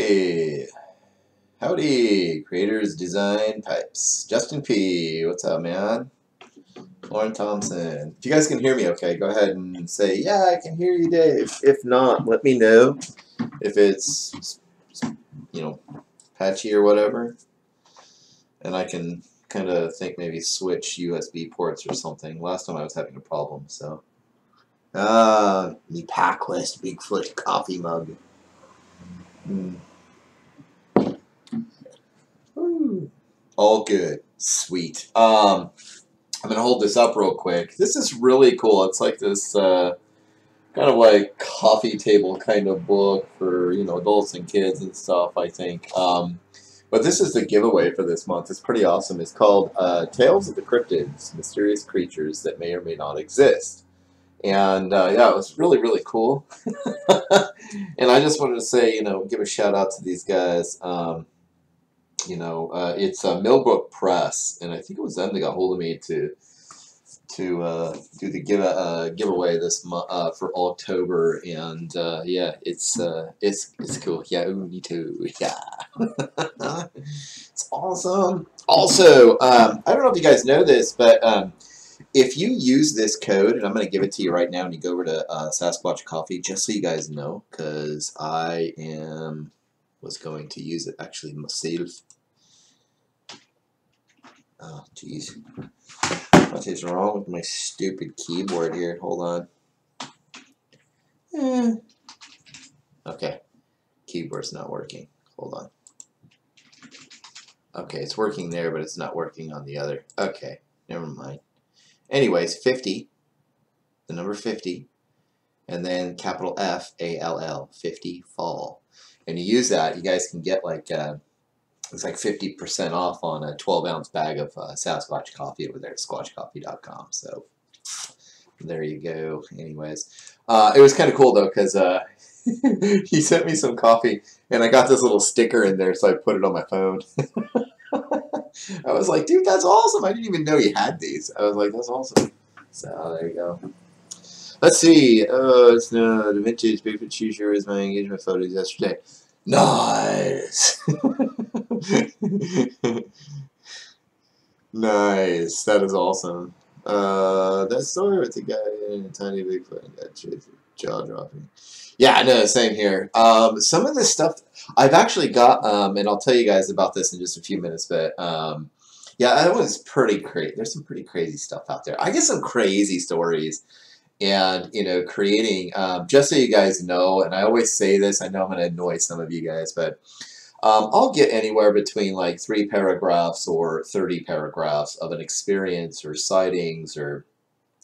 Howdy. Howdy, creators design pipes. Justin P. What's up, man? Lauren Thompson. If you guys can hear me okay, go ahead and say, yeah, I can hear you, Dave. If not, let me know if it's, patchy or whatever. And I can kind of think maybe switch USB ports or something. Last time I was having a problem, so. The PacWest Bigfoot coffee mug. All good. Sweet. I'm going to hold this up real quick. This is really cool. It's like this kind of like coffee table kind of book for, adults and kids and stuff, I think. But this is the giveaway for this month. It's pretty awesome. It's called Tales of the Cryptids, Mysterious Creatures That May or May Not Exist. And yeah, it was really, really cool. And I just wanted to say, give a shout out to these guys. It's Millbrook Press, and I think it was them that got hold of me to do the giveaway this month for October, and yeah, it's cool. Yeah, me too. Yeah, it's awesome. Also, I don't know if you guys know this, but if you use this code, and I'm going to give it to you right now, and you go over to Sasquatch Coffee, just so you guys know, because I was going to use it actually myself. Oh, jeez. What is wrong with my stupid keyboard here? Hold on. Okay. Keyboard's not working. Hold on. Okay, it's working there, but it's not working on the other. Okay, never mind. Anyways, 50. The number 50. And then capital F, A-L-L. 50 fall. And you use that, you guys can get like... it's like 50% off on a 12-ounce bag of Sasquatch coffee over there at squatchcoffee.com. So there you go. Anyways, it was kind of cool though, because he sent me some coffee, and I got this little sticker in there, so I put it on my phone. I was like, dude, that's awesome. I didn't even know you had these. I was like, that's awesome. So there you go. Let's see. It's the vintage Bigfoot T-shirt is my engagement photos yesterday. Nice. Nice. That is awesome. That story with the guy in a tiny Bigfoot and that jaw dropping. Yeah, I know. Same here. Some of this stuff I've actually got, and I'll tell you guys about this in just a few minutes. But yeah, that was pretty crazy. There's some pretty crazy stuff out there. I get some crazy stories. And, creating, just so you guys know, and I always say this, I know I'm going to annoy some of you guys, but I'll get anywhere between like 3 paragraphs or 30 paragraphs of an experience or sightings or,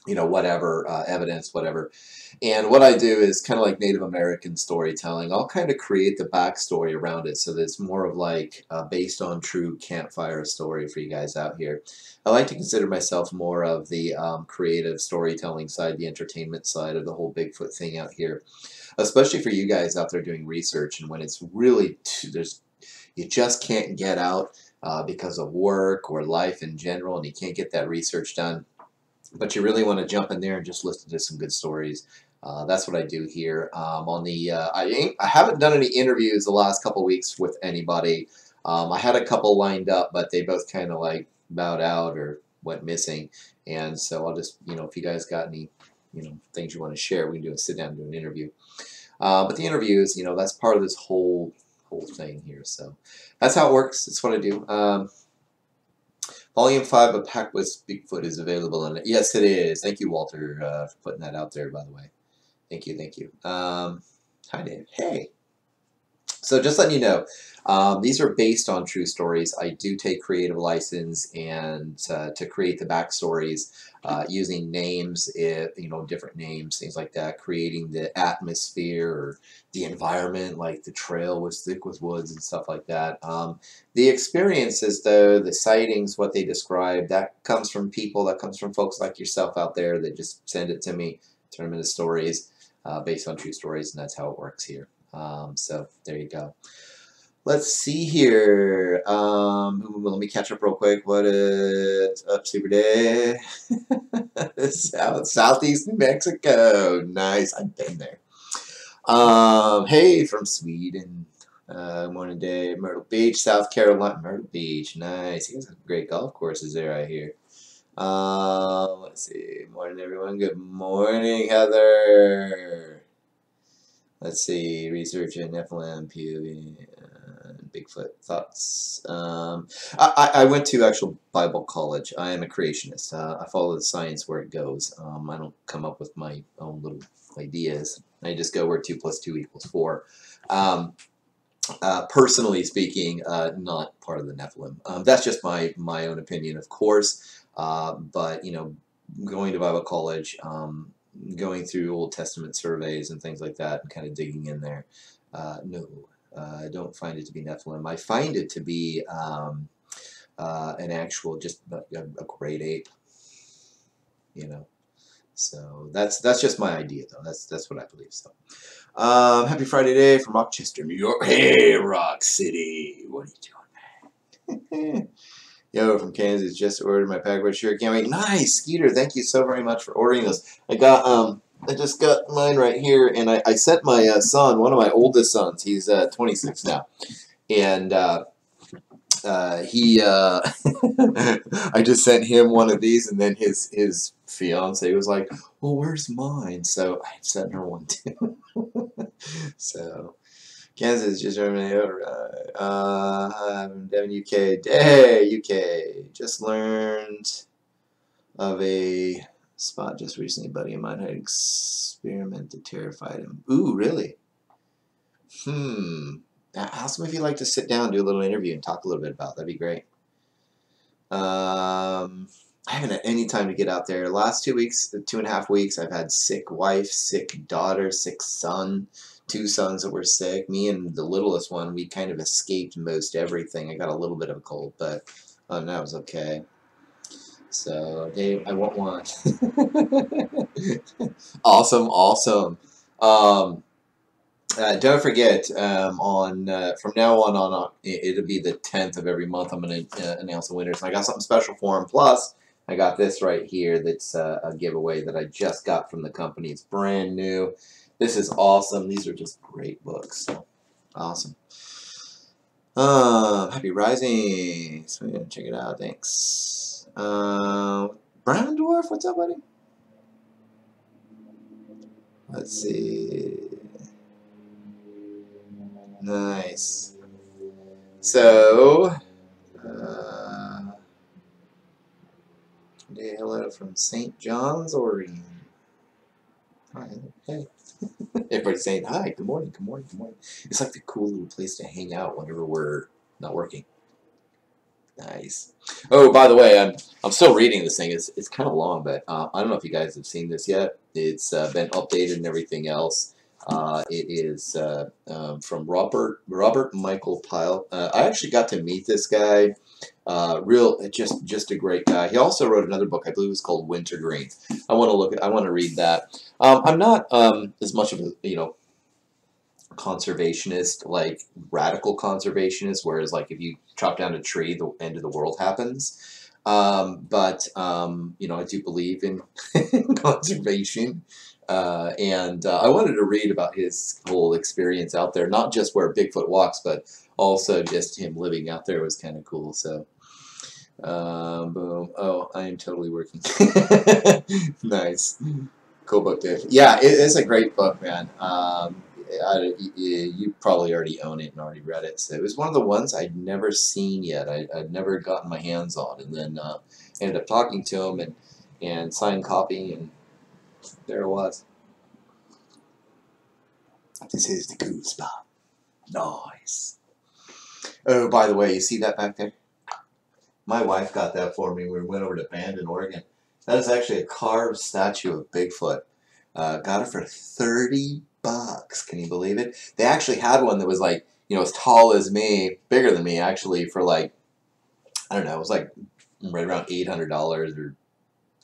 whatever, evidence, whatever. And what I do is kind of like Native American storytelling. I'll kind of create the backstory around it so that it's more of like based on true campfire story for you guys out here. I like to consider myself more of the creative storytelling side, the entertainment side of the whole Bigfoot thing out here, especially for you guys out there doing research, and when it's really you just can't get out because of work or life in general, and you can't get that research done, but you really want to jump in there and just listen to some good stories. That's what I do here. On the I haven't done any interviews the last couple weeks with anybody. I had a couple lined up, but they both kind of like bowed out or went missing, and so I'll just, if you guys got any, things you want to share, we can do a sit down and do an interview. But the interviews, that's part of this whole thing here. So that's how it works. That's what I do. Volume 5 of PacWest Bigfoot is available, and yes, it is. Thank you, Walter, for putting that out there, by the way. Thank you, thank you. Hi, Dave. Hey. So just letting you know, these are based on true stories. I do take creative license and to create the backstories using names, different names, things like that, creating the atmosphere or the environment, like the trail was thick with woods and stuff like that. The experiences, though, the sightings, what they describe, that comes from people, that comes from folks like yourself out there that just send it to me, turn them into stories based on true stories, and that's how it works here. So there you go. Let's see here. Let me catch up real quick. What is up, Super Day? Southeast New Mexico. Nice. I've been there. Hey, from Sweden. Morning day, Myrtle Beach, South Carolina. Myrtle Beach, nice. You guys have great golf courses there, I hear. Let's see. Morning, everyone. Good morning, Heather. Let's see. Research in Nephilim, POV, Bigfoot thoughts. I went to actual Bible college. I am a creationist. I follow the science where it goes. I don't come up with my own little ideas. I just go where 2 + 2 = 4. Personally speaking, not part of the Nephilim. That's just my own opinion, of course. But you know, going to Bible college, going through Old Testament surveys and things like that, and kind of digging in there. No, I don't find it to be Nephilim. I find it to be an actual, just a great ape. You know. So that's just my idea, though. That's what I believe. So, happy Friday day from Rochester, New York. Hey, Rock City, what are you doing, man? Yo, from Kansas, just ordered my PacWest shirt. Can't wait. Nice, Skeeter. Thank you so very much for ordering those. I just got mine right here, and I sent my son, one of my oldest sons. He's 26 now, and I just sent him one of these, and then his fiance was like, "Well, where's mine?" So I sent her one too. So Kansas just Germany over. Devon, UK. Hey, UK. Just learned of a spot just recently. A buddy of mine had an experiment that terrified him. Ooh, really? Ask him if you'd like to sit down, do a little interview, and talk a little bit about it. That'd be great. I haven't had any time to get out there. The last 2 weeks, the 2.5 weeks, I've had sick wife, sick daughter, sick son, 2 sons that were sick. Me and the littlest one, we kind of escaped most everything. I got a little bit of a cold, but that was okay. So, Dave, I want one. Awesome. Don't forget, from now on, it'll be the 10th of every month. I'm going to announce the winners. And I got something special for them. Plus, I got this right here that's a giveaway that I just got from the company. It's brand new. This is awesome. These are just great books. So, awesome. Happy Rising. So, yeah, check it out. Thanks. Brown Dwarf, what's up, buddy? Let's see. Nice. So, hello from St. John's, Oregon. Hi, hey. Everybody's saying hi. Good morning. It's like the cool little place to hang out whenever we're not working. Nice. Oh, by the way, I'm still reading this thing. It's kind of long, but I don't know if you guys have seen this yet. It's been updated and everything else. It is from Robert Michael Pyle. I actually got to meet this guy. Just a great guy. He also wrote another book. I believe it was called Wintergreen. I want to read that. I'm not as much of a conservationist, like radical conservationist, whereas like if you chop down a tree, the end of the world happens. But I do believe in conservation. And I wanted to read about his whole experience out there, not just where Bigfoot walks, but also just him living out there was kind of cool. So, boom. Oh, I am totally working. Nice. Cool book, Dave. Yeah, it's a great book, man. You probably already own it and already read it. So it was one of the ones I'd never seen yet. I'd never gotten my hands on, and then ended up talking to him and signed copy, and there it was. This is the cool spot. Nice. Oh, by the way, you see that back there? My wife got that for me when we went over to Bend in Oregon. That is actually a carved statue of Bigfoot. Got it for $30. Can you believe it? They actually had one that was like, as tall as me, bigger than me actually, for like, I don't know, it was like right around $800 or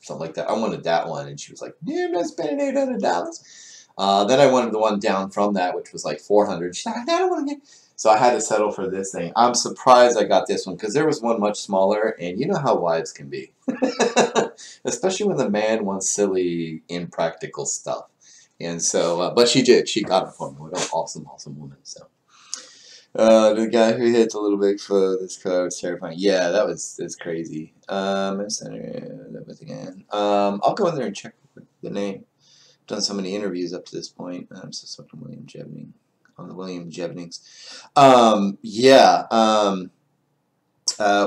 something like that. I wanted that one, and she was like, "Yeah, I'm not spending $800." Then I wanted the one down from that, which was like $400. She's like, "I don't want to get." So I had to settle for this thing. I'm surprised I got this one because there was one much smaller, and you know how wives can be, especially when the man wants silly, impractical stuff. And so, but she did. She got it for me. What an awesome woman. So, The guy who hit the little Bigfoot, this car was terrifying. Yeah, that's crazy. That was again. I'll go in there and check the name. Done so many interviews up to this point. I'm so stuck on William Jevning, on the William Jevnings. Yeah.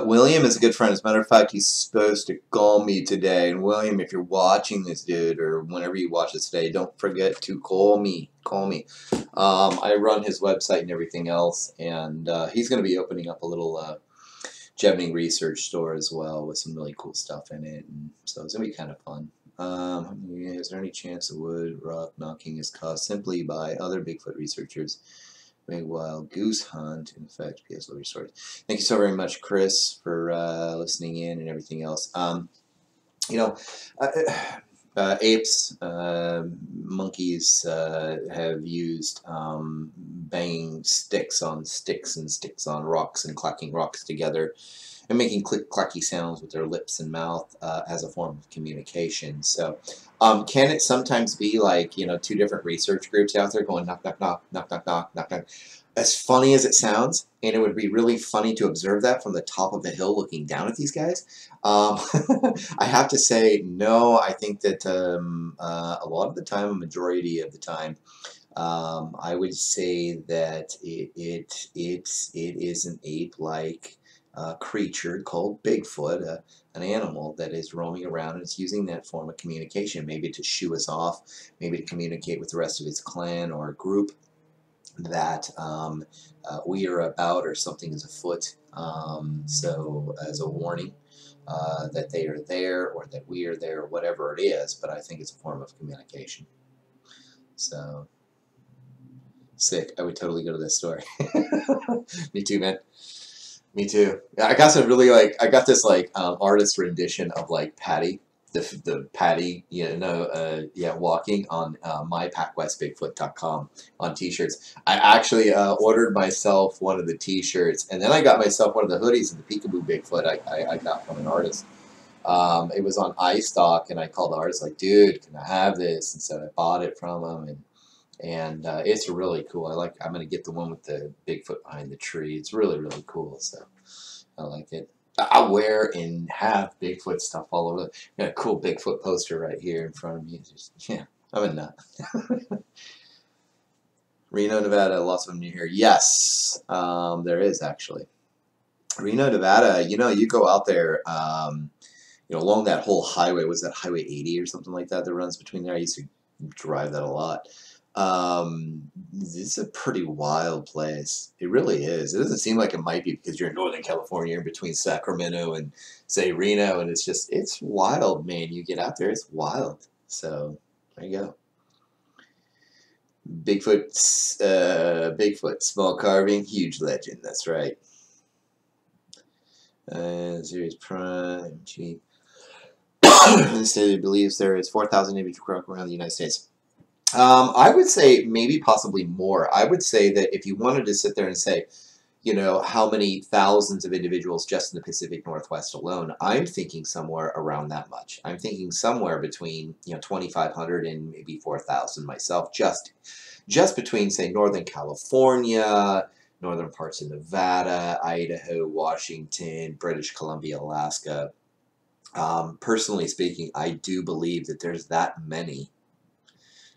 William is a good friend. As a matter of fact, he's supposed to call me today. And William, if you're watching this, dude, or whenever you watch this today, don't forget to call me. Call me. I run his website and everything else, and he's going to be opening up a little Jevning research store as well with some really cool stuff in it. And so it's going to be kind of fun. Is there any chance the wood rock knocking is caused simply by other Bigfoot researchers? Big wild goose hunt, in fact, PS Liberty Stories. Thank you so very much, Chris, for listening in and everything else. You know, apes, monkeys have used banging sticks on sticks and sticks on rocks and clacking rocks together and making click-clacky sounds with their lips and mouth as a form of communication. So can it sometimes be like, you know, two different research groups out there going knock, knock, knock, knock, knock, knock, knock, knock? As funny as it sounds, and it would be really funny to observe that from the top of the hill looking down at these guys, I have to say, no, I think that a lot of the time, a majority of the time, I would say that it is an ape-like creature called Bigfoot, an animal that is roaming around and it's using that form of communication, maybe to shoo us off, maybe to communicate with the rest of its clan or group that we are about or something is afoot. So as a warning that they are there or that we are there, or whatever it is, but I think it's a form of communication. So sick. I would totally go to this store. Me too, man. Me too. I got some really I got this artist rendition of like Patty, the Patty, walking on mypacwestbigfoot.com on t-shirts. I actually ordered myself one of the t-shirts, and then I got myself one of the hoodies of the Peekaboo Bigfoot I got from an artist. It was on iStock, and I called the artist like, dude, can I have this? And so I bought it from him, and it's really cool. I'm going to get the one with the Bigfoot behind the tree. It's really, really cool. So I like it. I wear and have Bigfoot stuff all over. Got a cool Bigfoot poster right here in front of me. Yeah, I'm a nut. Reno, Nevada, lots of them near here. Yes, there is actually. Reno, Nevada, you go out there, along that whole highway. Was that Highway 80 or something like that runs between there? I used to drive that a lot. It's a pretty wild place. It really is. It doesn't seem like it might be because you're in Northern California, in between Sacramento and say Reno, and it's wild, man. You get out there, it's wild. So there you go. Bigfoot, small carving, huge legend. That's right. Series Prime, G. The state believes there is 4,000 individual croc around the United States. I would say maybe possibly more. I would say that if you wanted to sit there and say, how many thousands of individuals just in the Pacific Northwest alone, I'm thinking somewhere around that much. I'm thinking somewhere between 2,500 and maybe 4,000 myself, just between, say, Northern California, northern parts of Nevada, Idaho, Washington, British Columbia, Alaska. Personally speaking, I do believe that there's that many.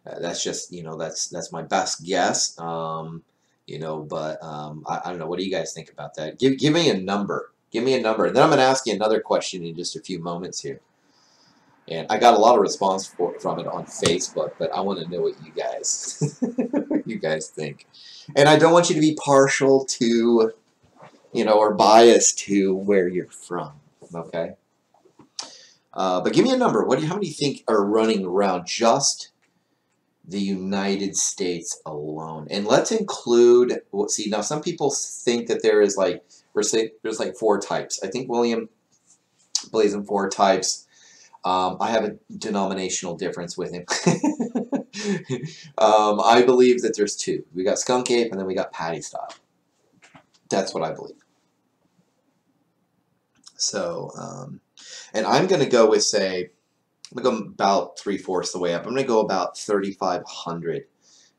That's just, that's my best guess. But I don't know. What do you guys think about that? Give me a number. Give me a number. And then I'm going to ask you another question in just a few moments here. And I got a lot of response from it on Facebook, but I want to know what you guys think. And I don't want you to be partial to, or biased to where you're from. Okay. But give me a number. How many think are running around just the United States alone? And let's include, see, now some people think that there is there's 4 types. I think William believes in 4 types. I have a denominational difference with him. I believe that there's 2. We got skunk ape and then we got patty style. That's what I believe. So, and I'm going to go with, say, I'm going to go about 3/4 the way up. I'm going to go about 3,500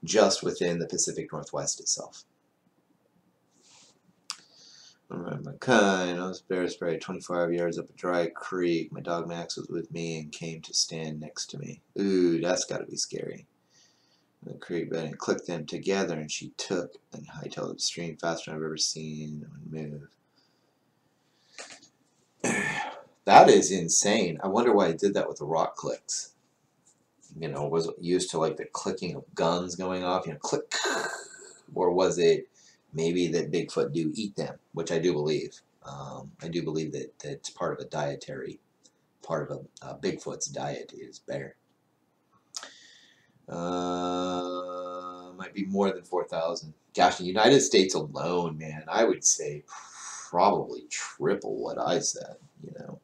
just within the Pacific Northwest itself. Alright, my kind. I was bear sprayed 25 yards up a dry creek. My dog Max was with me and came to stand next to me. Ooh, that's gotta be scary. The creek bed and clicked them together, and she took and hightailed upstream faster than I've ever seen one move. That is insane. I wonder why it did that with the rock clicks. You know, was it used to like the clicking of guns going off, you know, click, or was it maybe that Bigfoot do eat them, which I do believe. I do believe that it's part of a dietary, part of a Bigfoot's diet is bear. Might be more than 4,000. Gosh, the United States alone, man, I would say probably triple what I said. You know,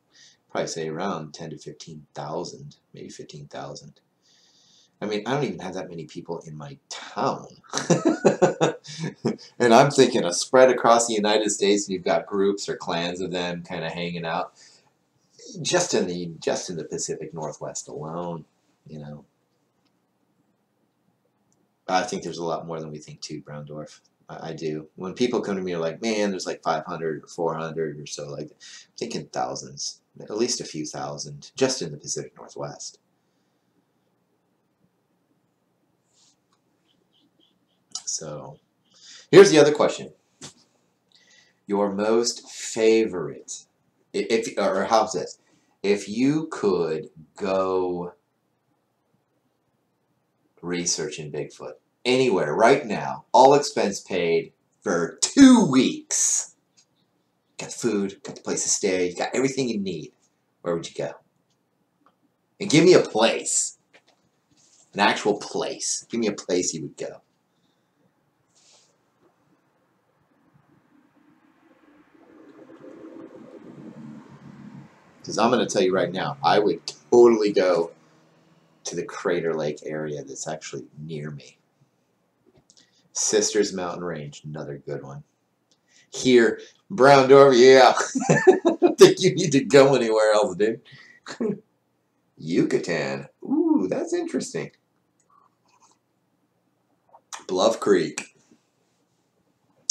probably say around 10 to 15,000, maybe 15,000. I mean, I don't even have that many people in my town. And I'm thinking a spread across the United States, and you've got groups or clans of them kind of hanging out just in the Pacific Northwest alone, you know. I think there's a lot more than we think too, Brown Dwarf. I do. When people come to me, are like, man, there's like 500 or 400 or so, like, I'm thinking thousands, at least a few thousand, just in the Pacific Northwest. So, here's the other question. Your most favorite, or how's this? If you could go researching Bigfoot anywhere right now, all expense paid for 2 weeks, got the food, got the place to stay, you got everything you need, where would you go? And give me a place, an actual place. Give me a place you would go. Because I'm going to tell you right now, I would totally go to the Crater Lake area that's actually near me. Sisters Mountain Range, another good one. Here, Brown Dwarf, yeah. I don't think you need to go anywhere else, dude. Yucatan. Ooh, that's interesting. Bluff Creek.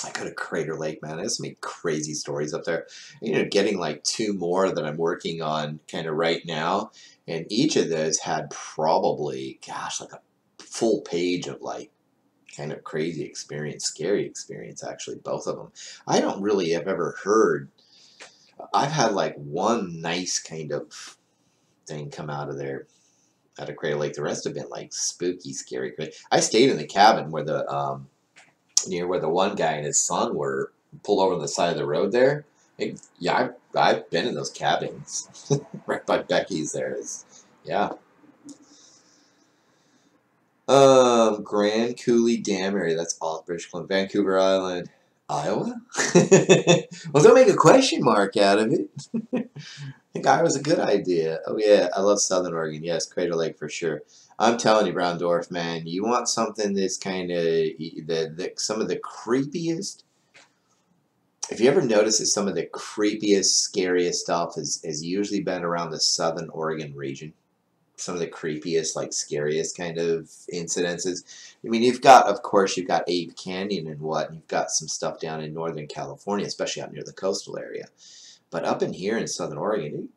I go to Crater Lake, man. There's so many crazy stories up there. You know, getting like 2 more that I'm working on kind of right now. And each of those had probably, gosh, like a full page of like kind of crazy experience, scary experience, actually, both of them. I don't really have ever heard. I've had like one nice kind of thing come out of there at a Crater Lake. The rest have been like spooky, scary. I stayed in the cabin where the near where the one guy and his son were pulled over on the side of the road there. Yeah, I've been in those cabins right by Becky's there. Yeah. Grand Coulee Dam area. That's off British Columbia, Vancouver Island, Iowa. Well, don't make a question mark out of it. I think Iowa's a good idea. Oh yeah, I love Southern Oregon. Yes, Crater Lake for sure. I'm telling you, Brown Dwarf, man, you want something that's kind of some of the creepiest. If you ever notice that some of the creepiest, scariest stuff has usually been around the Southern Oregon region. Some of the creepiest, like scariest kind of incidences. I mean, of course, you've got Ape Canyon and and you've got some stuff down in Northern California, especially out near the coastal area. But up in here in Southern Oregon,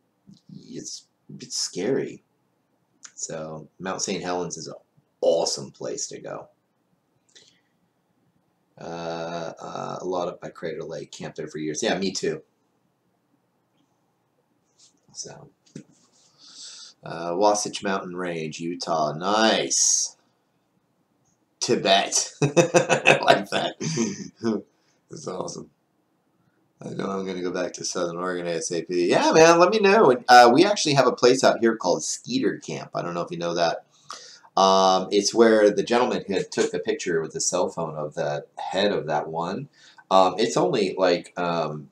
it's scary. So Mount St. Helens is an awesome place to go. A lot up by Crater Lake, camped there for years. Yeah, me too. So, Wasatch Mountain Range, Utah, nice. Tibet, I like that. That's awesome. I know I'm going to go back to Southern Oregon ASAP. Yeah, man, let me know. We actually have a place out here called Skeeter Camp. I don't know if you know that. It's where the gentleman who took the picture with the cell phone of the head of that one. It's only like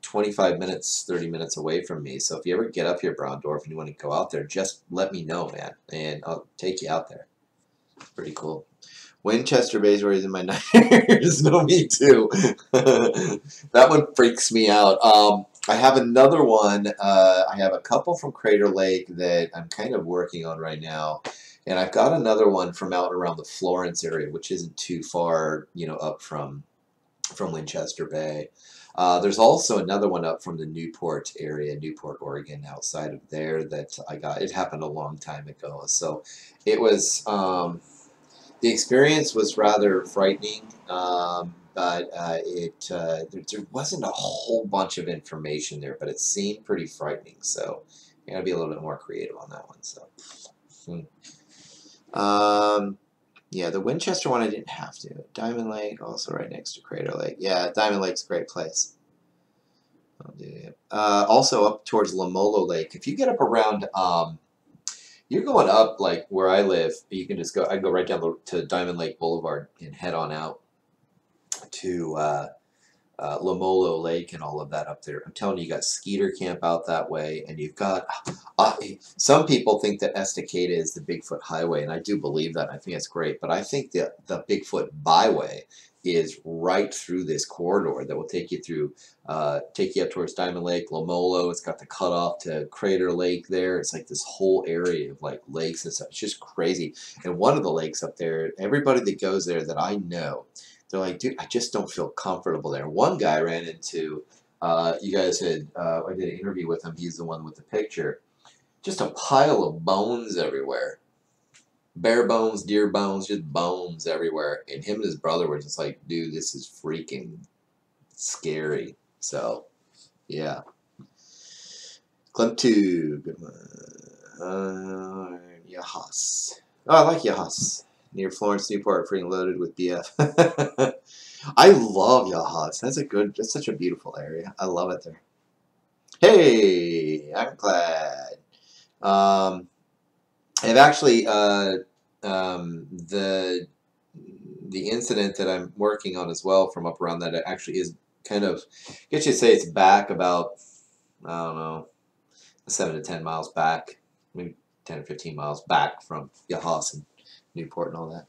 25 minutes, 30 minutes away from me. So if you ever get up here, Brown Dwarf, and you want to go out there, just let me know, man, and I'll take you out there. It's pretty cool. Winchester Bay is where he's in my nightmares. No, me too. That one freaks me out. I have another one. I have a couple from Crater Lake that I'm kind of working on right now. And I've got another one from out around the Florence area, which isn't too far, you know, up from Winchester Bay. There's also another one up from the Newport area, Newport, Oregon, outside of there that I got. It happened a long time ago. So it was, the experience was rather frightening, but there wasn't a whole bunch of information there, but it seemed pretty frightening. So you gotta be a little bit more creative on that one. So, yeah, the Winchester one I didn't have to. Diamond Lake, also right next to Crater Lake. Yeah, Diamond Lake's a great place. I'll do it. Also up towards Lamolo Lake. If you get up around, you're going up like where I live. You can just go. I go right down to Diamond Lake Boulevard and head on out to Lamolo Lake and all of that up there. I'm telling you, you got Skeeter Camp out that way, and you've got. Some people think that Estacada is the Bigfoot Highway, and I do believe that. I think it's great, but I think that the Bigfoot Byway is right through this corridor that will take you through, take you up towards Diamond Lake, Lamolo. It's got the cutoff to Crater Lake there. It's like this whole area of like lakes and stuff. It's just crazy. And one of the lakes up there, everybody that goes there that I know, they're like, dude, I just don't feel comfortable there. One guy I ran into, you guys had, I did an interview with him. He's the one with the picture. Just a pile of bones everywhere. Bear bones, deer bones, just bones everywhere. And him and his brother were just like, dude, this is freaking scary. So, yeah. Clump 2. Good one. Yahas. Oh, I like Yahas. Near Florence, Newport, freaking loaded with BF. I love Yahas. That's such a beautiful area. I love it there. Hey, I'm glad. I've actually, the incident that I'm working on as well from up around that actually is kind of, I guess you'd say it's back about, I don't know, 7 to 10 miles back, maybe 10 or 15 miles back from Yahas and Newport and all that.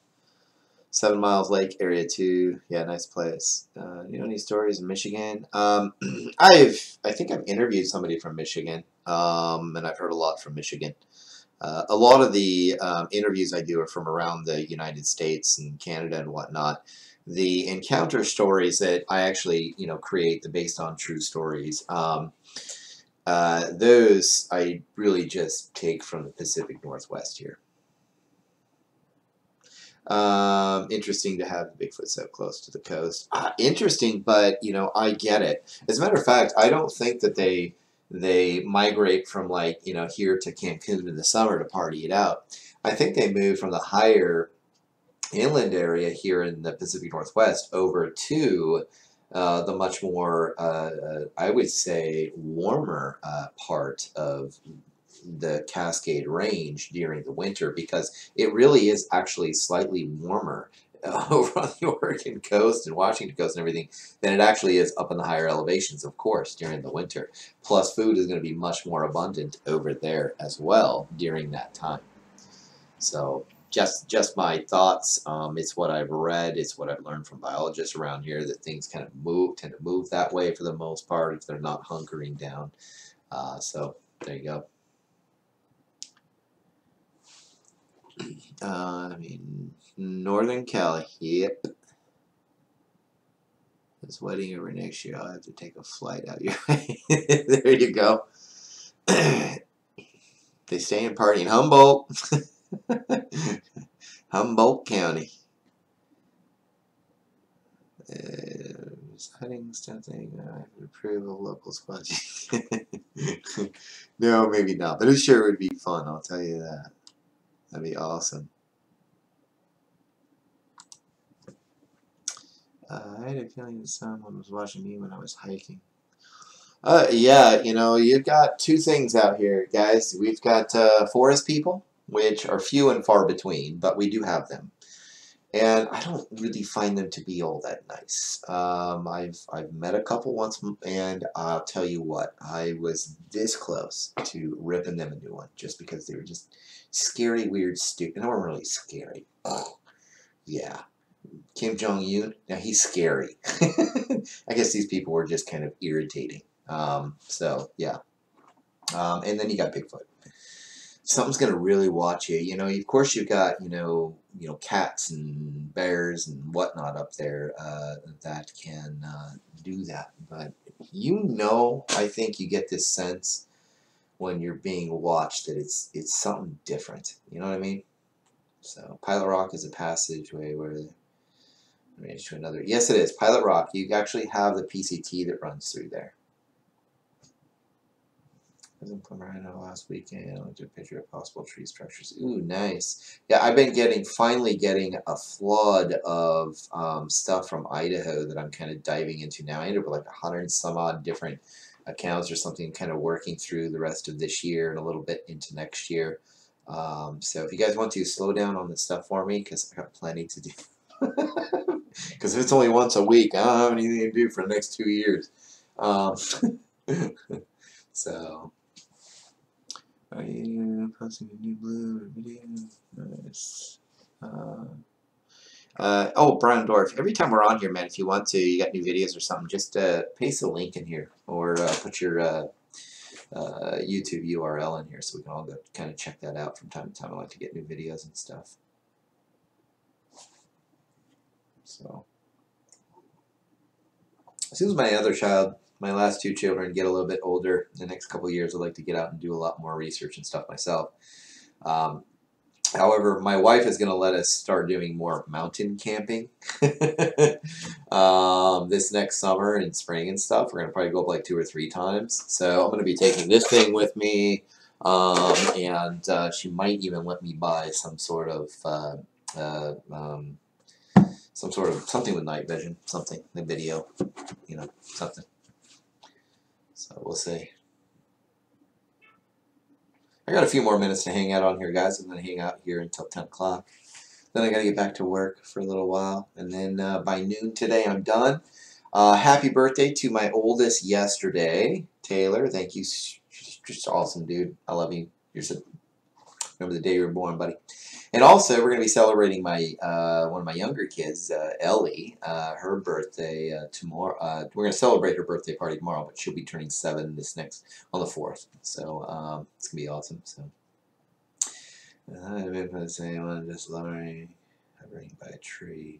7 Miles Lake Area 2, yeah, nice place. You know any stories in Michigan? I think I've interviewed somebody from Michigan, and I've heard a lot from Michigan. A lot of the interviews I do are from around the United States and Canada and whatnot. The encounter stories that I actually, create, based on true stories, those I really just take from the Pacific Northwest here. Interesting to have Bigfoot so close to the coast. Interesting, but I get it. As a matter of fact, I don't think that they migrate from here to Cancun in the summer to party it out. I think they move from the higher inland area here in the Pacific Northwest over to the much more, I would say, warmer part of the Cascade Range during the winter, because it really is actually slightly warmer over on the Oregon coast and Washington coast and everything than it actually is up in the higher elevations, of course, during the winter. Plus, food is going to be much more abundant over there as well during that time. So just my thoughts. It's what I've read. It's what I've learned from biologists around here, that things tend to move that way for the most part if they're not hunkering down. So there you go. Northern Cali, yep. This wedding over next year, I'll have to take a flight out your way. There you go. They stay and party in Humboldt. Humboldt County. Sightings, something, approve of local squads. No, maybe not, but it sure would be fun, I'll tell you that. That'd be awesome. I had a feeling that someone was watching me when I was hiking. Yeah, you've got two things out here, guys. We've got forest people, which are few and far between, but we do have them. And I don't really find them to be all that nice. I've met a couple once, and I'll tell you what, I was this close to ripping them a new one just because they were just scary, weird, stupid. They weren't really scary. Oh, yeah. Kim Jong-un, now he's scary. I guess these people were just kind of irritating. So, yeah. And then you got Bigfoot. something's gonna really watch you. You know, of course you've got, cats and bears and whatnot up there that can do that. But I think you get this sense when you're being watched that it's something different. You know what I mean? So Pilot Rock is a passageway where range to another. Yes, it is. Pilot Rock. You actually have the PCT that runs through there. Last weekend, I looked at a picture of possible tree structures. Ooh, nice. Yeah, I've been finally getting a flood of stuff from Idaho that I'm kind of diving into now. I ended up with like 100 and some odd different accounts or something, kind of working through the rest of this year and a little bit into next year. So if you guys want to slow down on this stuff for me, because I got plenty to do. Because if it's only once a week, I don't have anything to do for the next 2 years. So. Are you posting a new blue video? Nice. Oh, Brian Dorf. Every time we're on here, man, if you want to, you got new videos or something, just paste a link in here or put your YouTube URL in here so we can all go kind of check that out from time to time. I like to get new videos and stuff. So, as soon as my last 2 children get a little bit older, in the next couple of years, I'd like to get out and do a lot more research and stuff myself. However, my wife is going to let us start doing more mountain camping this next summer and spring and stuff. We're going to probably go up like 2 or 3 times. So I'm going to be taking this thing with me, and she might even let me buy some sort of something with night vision, something, the video, something. So we'll see. I got a few more minutes to hang out on here, guys. I'm going to hang out here until 10 o'clock. Then I got to get back to work for a little while. And then by noon today, I'm done. Happy birthday to my oldest yesterday, Taylor. Thank you. Just awesome, dude. I love you. Remember the day you were born, buddy. And also, we're going to be celebrating my one of my younger kids, Ellie, her birthday tomorrow. We're going to celebrate her birthday party tomorrow, but she'll be turning 7 on the 4th. So it's going to be awesome. So I've been for the same one, just hovering by a tree.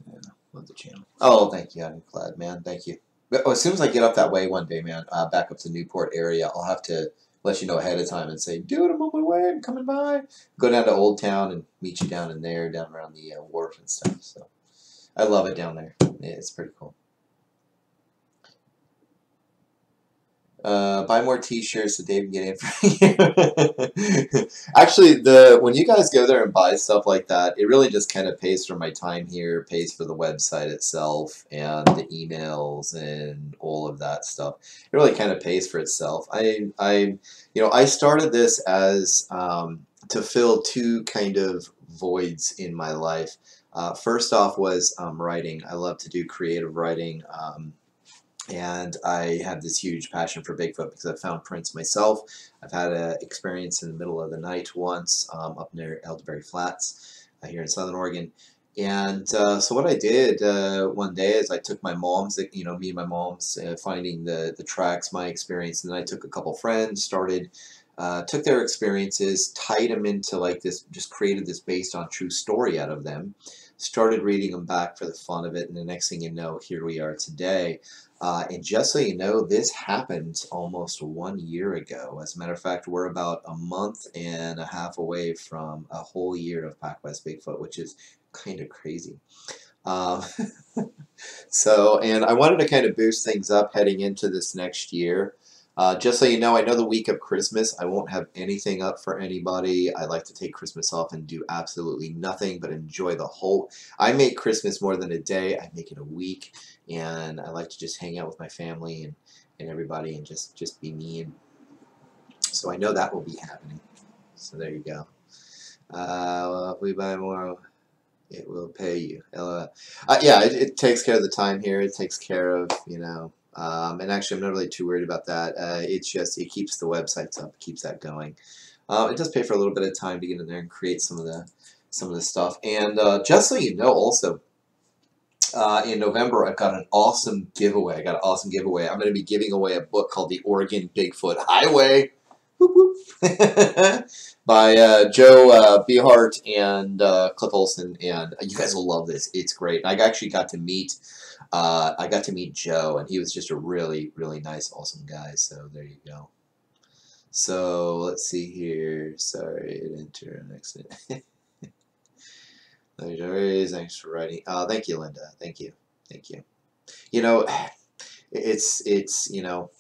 Yeah, love the channel. Oh, thank you. I'm glad, man. Thank you. But, as soon as I get up that way one day, man, back up to Newport area, I'll have to let you know ahead of time and say, dude, I'm on my way, I'm coming by. Go down to Old Town and meet you down in there, down around the wharf and stuff. So I love it down there. Yeah, it's pretty cool. Buy more T-shirts so Dave can get in for you. Actually, when you guys go there and buy stuff like that, it really just kind of pays for my time here, pays for the website itself, and the emails and all of that stuff. It really kind of pays for itself. I started this as to fill 2 kind of voids in my life. First off was writing. I love to do creative writing. And I have this huge passion for Bigfoot because I've found prints myself. I've had an experience in the middle of the night once up near Elderberry Flats here in Southern Oregon. And so what I did one day is I took my mom's, me and my mom's, finding the tracks, my experience, and then I took a couple friends, took their experiences, tied them into like this, just created this based on true story out of them, started reading them back for the fun of it, and the next thing you know, here we are today. And just so you know, this happened almost 1 year ago. As a matter of fact, we're about a month and a half away from a whole year of PacWest Bigfoot, which is kind of crazy. And I wanted to kind of boost things up heading into this next year. Just so you know, I know the week of Christmas, I won't have anything up for anybody. I like to take Christmas off and do absolutely nothing but enjoy the whole. I make Christmas more than a day. I make it a week. And I like to just hang out with my family and everybody and just be me. And so I know that will be happening. So there you go. Well, if we buy more, it will pay you. Yeah, it takes care of the time here. It takes care of, and actually I'm not really too worried about that. It's just, it keeps the websites up, keeps that going. It does pay for a little bit of time to get in there and create some of the stuff. And just so you know also, in November, I've got an awesome giveaway. I'm going to be giving away a book called The Oregon Bigfoot Highway. Whoop, whoop. By Joe Behart and Cliff Olson, and you guys will love this. It's great. I actually got to meet Joe, and he was just a really, really nice, awesome guy. So there you go. So let's see here. Sorry, it entered an accident. Thanks for writing. Thank you, Linda. Thank you. Thank you. You know, it's you know,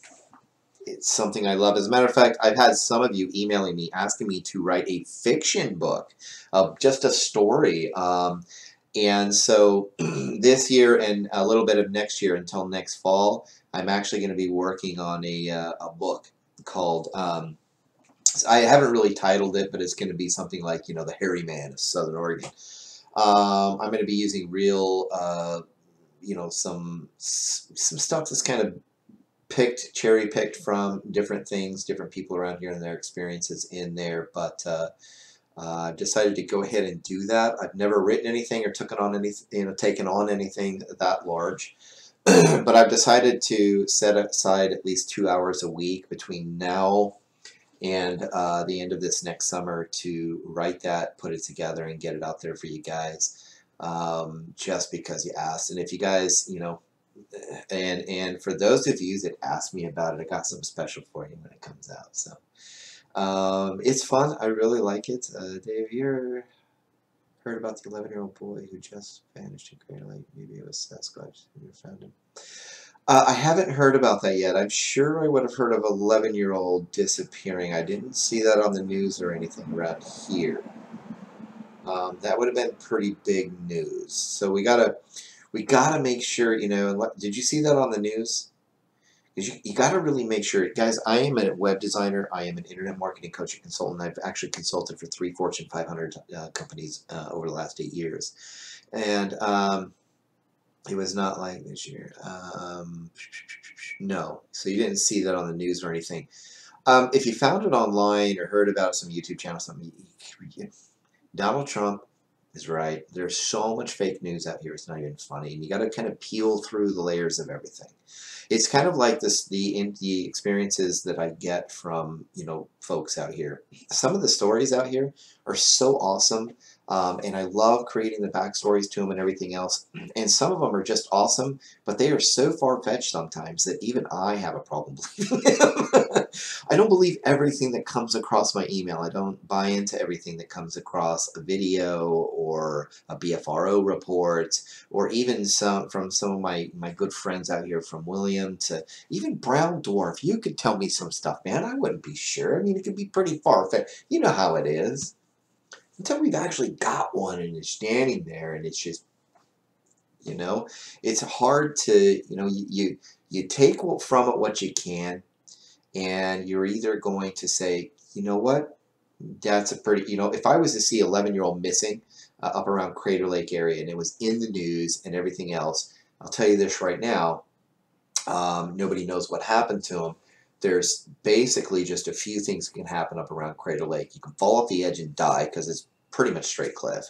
it's something I love. As a matter of fact, I've had some of you emailing me asking me to write a fiction book, just a story. And so this year and a little bit of next year until next fall, I'm actually going to be working on a book called. I haven't really titled it, but it's going to be something like, you know, the Hairy Man of Southern Oregon. I'm going to be using real, you know, some stuff that's kind of cherry picked from different things, different people around here and their experiences in there. But I've decided to go ahead and do that. I've never written anything or taken on anything that large. But I've decided to set aside at least 2 hours a week between now and the end of this next summer to write that, put it together, and get it out there for you guys. Just because you asked, and if you guys, you know, and for those of you that asked me about it, I got something special for you when it comes out. So it's fun. I really like it. Dave, you ever heard about the 11-year-old boy who just vanished in Crater Lake? Maybe it was Sasquatch who found him. I haven't heard about that yet. I'm sure I would have heard of an 11-year-old disappearing. I didn't see that on the news or anything around here. That would have been pretty big news. So we gotta make sure, you know. And did you see that on the news? Because you got to really make sure, guys. I am a web designer. I am an internet marketing coach and consultant. I've actually consulted for 3 Fortune 500 companies over the last 8 years, and it was not like this year. No, so you didn't see that on the news or anything. If you found it online or heard about some YouTube channel, something, Donald Trump is right. There's so much fake news out here. It's not even funny, and you got to kind of peel through the layers of everything. It's kind of like this, the experiences that I get from, you know, folks out here. Some of the stories out here are so awesome, and I love creating the backstories to them and everything else. And some of them are just awesome, but they are so far-fetched sometimes that even I have a problem believing them. I don't believe everything that comes across my email. I don't buy into everything that comes across a video or a BFRO report, or even from some of my good friends out here, from William to even Brown Dwarf. You could tell me some stuff, man. I wouldn't be sure. I mean, it could be pretty far-fetched. You know how it is. Until we've actually got one and it's standing there, and it's just, you know, it's hard to, you know, you take from it what you can, and you're either going to say, you know what, that's a pretty, you know, if I was to see 11-year-old missing up around Crater Lake area and it was in the news and everything else, I'll tell you this right now, nobody knows what happened to him. There's basically just a few things that can happen up around Crater Lake. You can fall off the edge and die because it's pretty much straight cliff.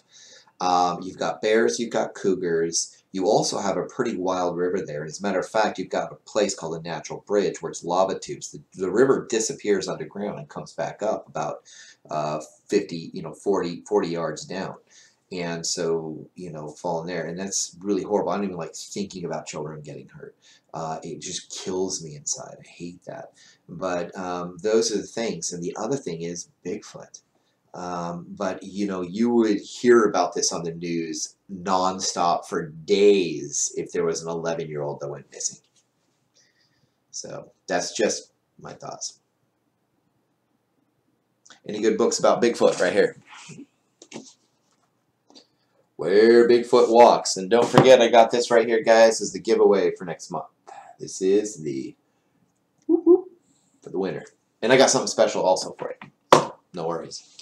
You've got bears, you've got cougars. You also have a pretty wild river there. As a matter of fact, you've got a place called a natural bridge where it's lava tubes. The river disappears underground and comes back up about 50, you know, 40 yards down. And so, you know, falling there. And that's really horrible. I don't even like thinking about children getting hurt. It just kills me inside. I hate that. But those are the things. And the other thing is Bigfoot. But, you know, you would hear about this on the news nonstop for days if there was an 11-year-old that went missing. So that's just my thoughts. Any good books about Bigfoot right here? Where Bigfoot Walks. And don't forget, I got this right here, guys. This is the giveaway for next month. This is the whoop whoop for the winner. And I got something special also for you. So, no worries.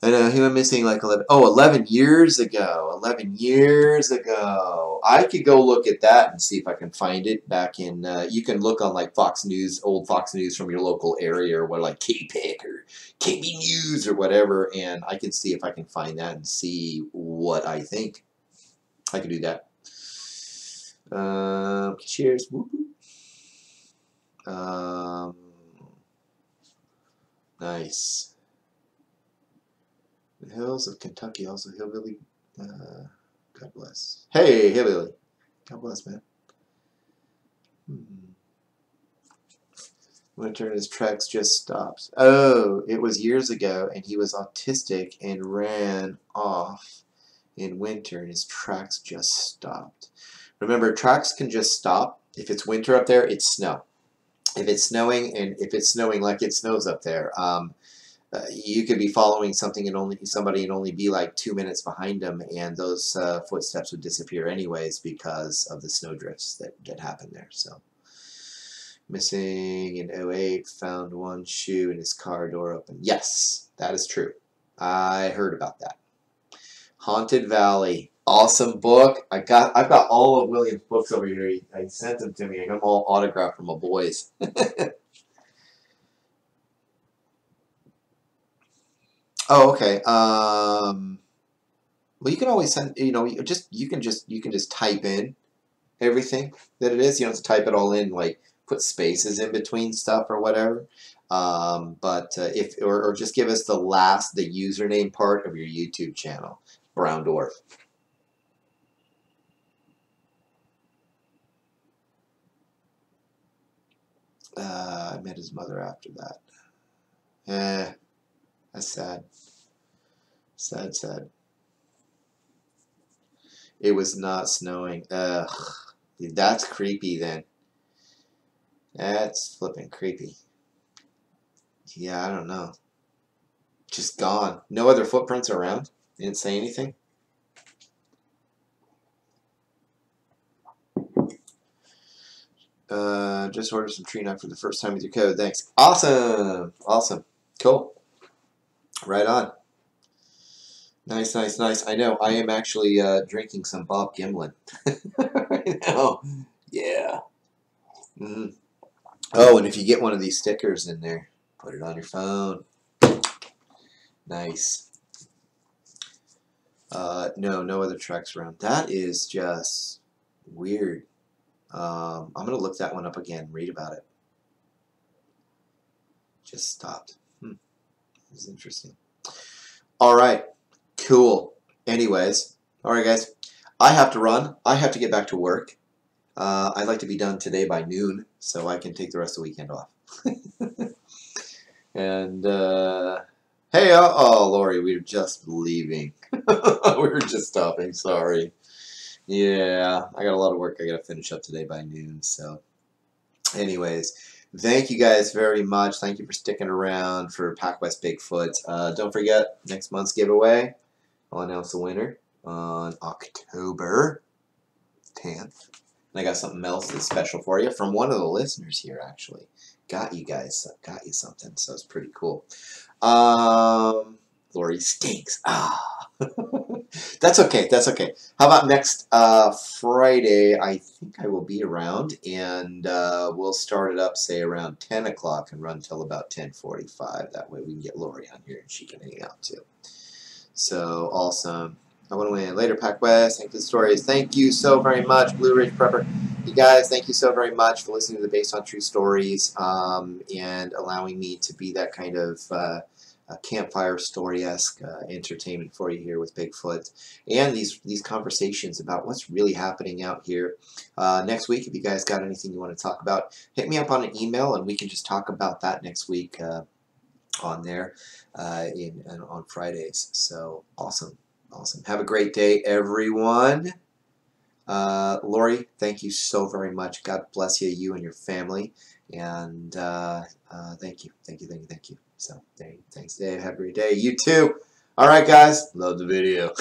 I know, he went missing like 11 years ago. 11 years ago. I could go look at that and see if I can find it back in, you can look on like Fox News, old Fox News from your local area, or what, like KPIC or KB News or whatever, and I can see if I can find that and see what I think. I could do that. Cheers. Whoop, whoop. Nice. The hills of Kentucky, also hillbilly. God bless. Hey, hillbilly. God bless, man. Winter in his tracks just stops. Oh, it was years ago, and he was autistic and ran off in winter, and his tracks just stopped. Remember, tracks can just stop. If it's winter up there, it's snow. If it's snowing, and if it's snowing like it snows up there, you could be following somebody and only be like 2 minutes behind them, and those footsteps would disappear anyways because of the snow drifts that happen there. So. Missing in '08, found one shoe in his car door open. Yes, that is true. I heard about that. Haunted Valley, awesome book. I've got all of William's books over here. I sent them to me. I got them all autographed from my boys. Oh, okay. Well, you can always send. You can just type in everything that it is. You don't have to type it all in, like put spaces in between stuff or whatever. Or just give us the username part of your YouTube channel, Brown Dwarf. I met his mother after that. That's sad. Sad, sad. It was not snowing. Ugh. That's creepy then. That's flipping creepy. Yeah, I don't know. Just gone. No other footprints around? Didn't say anything? Just ordered some tree nut for the first time with your code. Thanks. Awesome. Awesome. Cool. Right on. Nice, nice, nice. I know. I am actually drinking some Bob Gimlin right now. Yeah. Mm-hmm. Oh, and if you get one of these stickers in there, put it on your phone. Nice. No other tracks around. That is just weird. I'm going to look that one up again, read about it. Just stopped. This is interesting. All right. Cool. Anyways. All right, guys. I have to run. I have to get back to work. I'd like to be done today by noon so I can take the rest of the weekend off. And, hey, Lori, we were just leaving. We were just stopping. Sorry. Yeah, I got a lot of work I got to finish up today by noon. So, anyways, thank you guys very much. Thank you for sticking around for PacWest Bigfoot. Don't forget, next month's giveaway, I'll announce the winner on October 10th. And I got something else that's special for you from one of the listeners here, actually. Got you something, so it's pretty cool. Lori stinks. That's okay. That's okay. How about next Friday? I think I will be around, and we'll start it up, say, around 10 o'clock and run till about 10:45. That way we can get Lori on here, and she can hang out, too. So, awesome. I want to win. Later, PacWest. Thank you for the stories. Thank you so very much, Blue Ridge Prepper. You guys, thank you so very much for listening to the Based on True Stories and allowing me to be that kind of campfire story-esque entertainment for you here with Bigfoot and these conversations about what's really happening out here. Next week, if you guys got anything you want to talk about, hit me up on an email and we can just talk about that next week on there on Fridays. So awesome. Awesome. Have a great day, everyone. Lori, thank you so very much. God bless you, you and your family. And thank you. Thank you, thank you, thank you. So, thanks, Dave. Have a great day. You too. All right, guys. Love the video.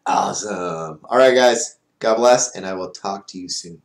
Awesome. All right, guys. God bless, and I will talk to you soon.